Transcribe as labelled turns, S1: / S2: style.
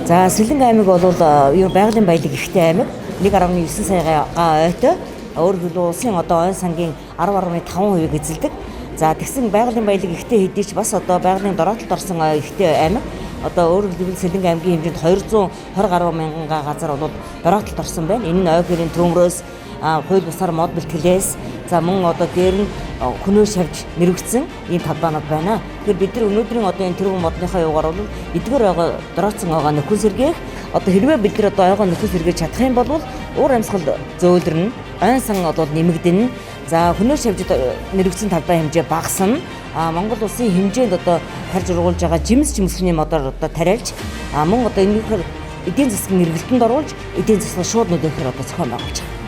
S1: За Сэлэнг аймаг бол ер байгалийн баялаг ихтэй аймаг 1.9 саяга ойтой. Өөрөөр хэлбэл улсын одоо ойн сангийн 10.5% эзэлдэг. За тэгсэн байгалийн баялаг ихтэй хэдий ч бас одоо байгалийн дороотолд орсон ихтэй аймаг. Одоо өөрөөр хэлбэл Сэлэнг аймгийн хэмжээнд 220 гаруй мянган газар бол дороотолд орсон байна. Энэ нь ойг гэрийн төмрөөс хууль бусаар мод бэлтгэлээс за мөн одоо дээр нь хөнөө шавж нэрвэгдсэн ийм талбаанууд байна. Тэгэхээр бид нар өнөөдрийн одоо энэ тэргуун модныхаа юугаар бол эдгээр байгаа дороотсон байгаа нөхөн сэргээх одоо хэрвээ бид нар одоо ойгоо нөхөн сэргээж чадах юм бол уур амьсгал зөөлрөн, ойн сан одоо нэмэгдэнэ. За хөнөө шавжид нэрвэгдсэн талбай хэмжээ багасна. Монгол улсын хэмжээнд одоо тарж ургуулж байгаа жимс чимсгний модоор одоо тариалж мөн одоо энэхээр эдийн засгийн эргэлтэнд оруулж эдийн засаг шууд нөлөөлөхөр одоо зохион байгуулж байгаа.